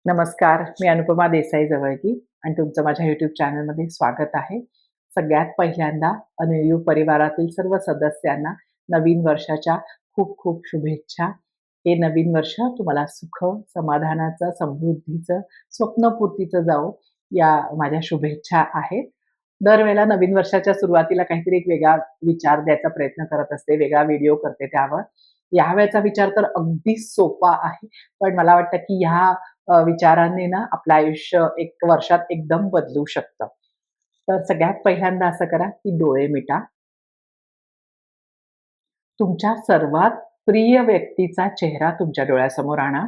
नमस्कार, मी अनुपमा देसाई जवळगी आणि तुमचं माझ्या YouTube चॅनलमध्ये स्वागत आहे. सगळ्यात पहिल्यांदा अनुयुग परिवारातील सर्व सदस्यांना नवीन वर्षाच्या खूप खूप शुभेच्छा. हे नवीन वर्ष तुम्हाला सुख, समाधानाचं, समृद्धीचं, स्वप्नपूर्तीचं जावो या माझ्या शुभेच्छा आहेत. दरवेळेला नवीन वर्षाच्या सुरुवातीला काहीतरी एक वेगळा विचार द्यायचा प्रयत्न करत असते, वेगळा व्हिडिओ करते त्यावर. यावेळेचा विचार तर अगदी सोपा आहे. पण मला वाटतं की ह्या विचारांनी ना आपलं आयुष्य एक वर्षात एकदम बदलू शकतं. तर सगळ्यात पहिल्यांदा असं करा, की डोळे मिटा. तुमच्या सर्वात प्रिय व्यक्तीचा चेहरा तुमच्या डोळ्यासमोर आणा.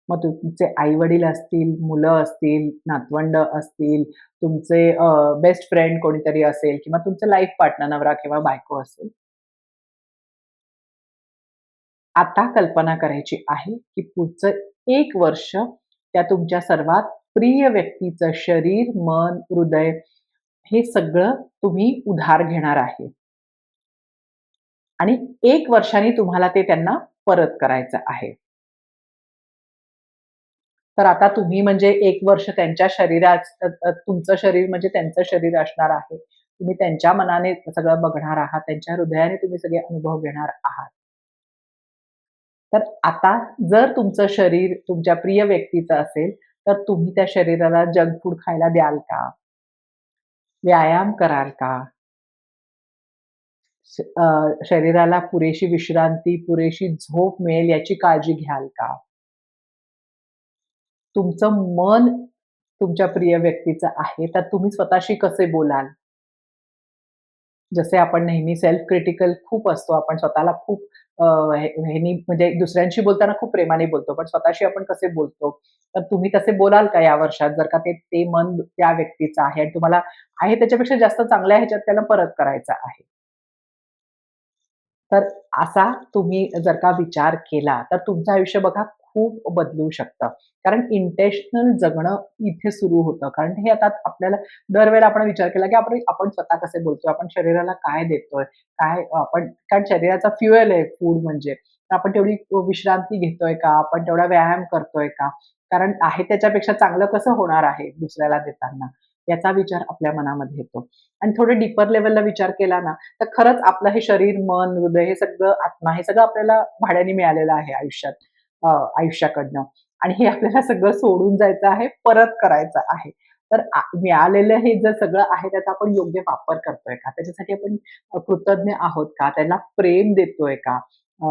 मग तुमचे आई-वडील असतील, मुलं असतील, नातवंड असतील, तुमचे बेस्ट फ्रेंड कोणीतरी असेल किंवा तुमचं लाईफ पार्टनर नवरा किंवा बायको असेल. आता कल्पना करायची आहे, की पुढचं 1 वर्ष त्या तुमच्या सर्वात प्रिय व्यक्तीचं शरीर, मन, हृदय हे सगळं तुम्ही उधार घेणार आहे आणि 1 वर्षाने तुम्हाला ते त्यांना परत करायचं आहे. तर आता तुम्ही म्हणजे 1 वर्ष त्यांच्या शरीरात तुमचं शरीर म्हणजे त्यांचं शरीर असणार आहे. तुम्ही त्यांच्या मनाने सगळं बघणार आहात. त्यांच्या हृदयाने तुम्ही सगळे अनुभव घेणार आहात. तर आता जर तुमचं शरीर तुमच्या प्रिय व्यक्तीचं असेल, तर तुम्ही त्या शरीराला जंक फूड खायला द्याल का? व्यायाम कराल का? शरीराला पुरेशी विश्रांती, पुरेशी झोप मिळेल याची काळजी घ्याल का? तुमचं मन तुमच्या प्रिय व्यक्तीचं आहे, तर तुम्ही स्वतःशी कसे बोलाल? जसे आपण नेहमी सेल्फ क्रिटिकल खूप असतो. आपण स्वतःला खूप अ, ह्यानी म्हणजे दुसऱ्यांशी बोलताना खूप प्रेमाने बोलतो. पण स्वतःशी आपण कसे बोलतो? तर तुम्ही तसे बोलाल का या वर्षात? जर का ते मन त्या व्यक्तीचं आहे आणि तुम्हाला आहे त्याच्यापेक्षा जास्त चांगल्या ह्याच्यात त्याला परत करायचं आहे. तर असा तुम्ही जर का विचार केला, तर तुमचं आयुष्य बघा खूप बदलू शकतं. कारण इंटेन्शनल जगणं इथे सुरू होतं. कारण हे आता आपल्याला दरवेळेला आपण विचार केला, की आपण आपण स्वतः कसे बोलतोय, आपण शरीराला काय देतोय, काय आपण कारण शरीराचा फ्युअल आहे फूड म्हणजे. तर आपण तेवढी विश्रांती घेतोय का? आपण तेवढा व्यायाम करतोय का? कारण आहे त्याच्यापेक्षा चांगलं कसं होणार आहे दुसऱ्याला देताना? याचा विचार आपल्या मनामध्ये येतो. आणि थोडं डीपर लेव्हलला विचार केला ना, तर खरंच आपलं हे शरीर, मन, हृदय हे सगळं आत्मा हे सगळं आपल्याला भाड्याने मिळालेलं आहे आयुष्यात अ, आयुष्याकडनं आणि हे आपल्याला सगळं सोडून जायचं आहे, परत करायचं आहे. तर मिळालेलं हे जर सगळं आहे त्याचा आपण योग्य वापर करतोय का? त्याच्यासाठी आपण कृतज्ञ आहोत का? त्याला प्रेम देतोय का? अ,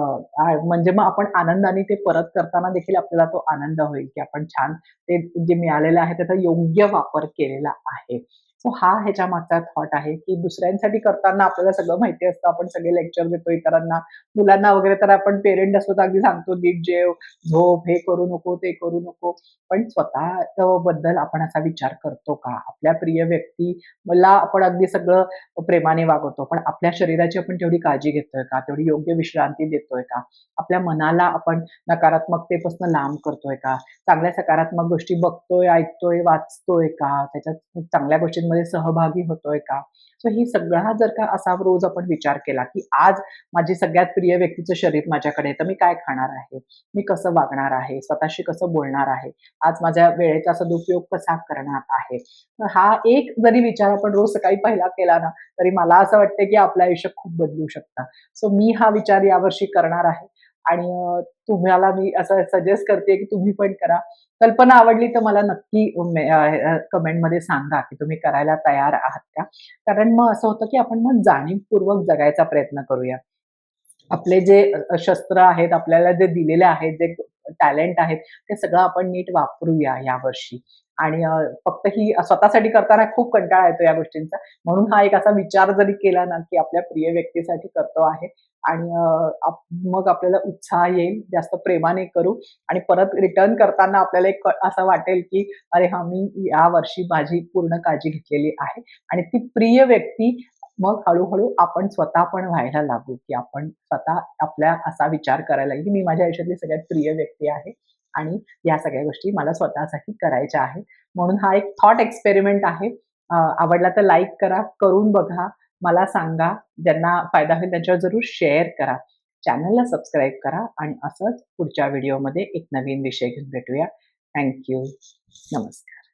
म्हणजे मग आपण आनंदाने ते परत करताना देखील आपल्याला तो आनंद होईल, की आपण छान ते जे मिळालेलं आहे त्याचा योग्य वापर केलेला आहे. सो हा ह्याच्या मागचा थॉट आहे, की दुसऱ्यांसाठी करताना आपल्याला सगळं माहिती असतं. आपण सगळे लेक्चर देतो इतरांना. मुलांना वगैरे तर आपण पेरेंट असतो तर अगदी सांगतो, "नीट जेव, झोप, हे करू नको, ते करू नको." पण स्वतः बद्दल आपण असा विचार करतो का? आपल्या प्रिय व्यक्तीला आपण अगदी सगळं प्रेमाने वागवतो. पण आपल्या शरीराची आपण तेवढी काळजी घेतोय का? तेवढी योग्य विश्रांती देतोय का? आपल्या मनाला आपण नकारात्मकतेपासून लांब करतोय का? चांगल्या सकारात्मक गोष्टी बघतोय, ऐकतोय, वाचतोय का? त्याच्यात चांगल्या गोष्टींमध्ये सहभागी होतोय का? सो ही सगळा जर का असा रोज आपण विचार केला, की आज माझी सगळ्यात प्रिय व्यक्तीचं शरीर माझ्याकडे आहे, तर मी काय खाणार आहे? मी कसं वागणार आहे? स्वतःशी कसं बोलणार आहे? आज माझ्या वेळेचा सदुपयोग कसा करणार आहे? तर हा एक जरी विचार आपण रोज सकाळी पहिला केला ना, तरी मला असं वाटतं, की आपलं आयुष्य खूप बदलू शकतं. सो मी हा विचार यावर्षी करणार आहे आणि तुम्हाला मी असं सजेस्ट करते, की तुम्ही पण करा. कल्पना आवडली तर मला नक्की कमेंटमध्ये सांगा, की तुम्ही करायला तयार आहात का? कारण मग असं होतं, की आपण मग जाणीवपूर्वक जगायचा प्रयत्न करूया. आपले जे शस्त्र आहेत, आपल्याला जे दिलेले आहेत, जे टॅलेंट आहेत, ते सगळं आपण नीट वापरूया यावर्षी. आणि फक्त ही स्वतःसाठी करताना खूप कंटाळा येतो या गोष्टींचा. म्हणून हा एक असा विचार जरी केला ना, की आपल्या प्रिय व्यक्तीसाठी करतो आहे आणि मग आपल्याला उत्साह येईल, जास्त प्रेमाने करू आणि परत रिटर्न करताना आपल्याला एक असं वाटेल, की "अरे हां, मी यावर्षी माझी पूर्ण काळजी घेतलेली आहे." आणि ती प्रिय व्यक्ती मग हळू-हळू आपण स्वतः पण व्हायला लागू, की आपण स्वतः आपल्या असा विचार करायला लागू, की मी माझ्या आयुष्यातली सगळ्यात प्रिय व्यक्ती आहे आणि या सगळ्या गोष्टी मला स्वतःसाठी करायच्या आहेत. म्हणून हा एक थॉट एक्सपेरिमेंट आहे. आवडला तर लाईक करा, करून बघा, मला सांगा. ज्यांना फायदा होईल त्यांच्यावर जरूर शेअर करा. चॅनलला सबस्क्राईब करा आणि असंच पुढच्या व्हिडिओमध्ये एक नवीन विषय घेऊन भेटूया. Thank you. नमस्कार.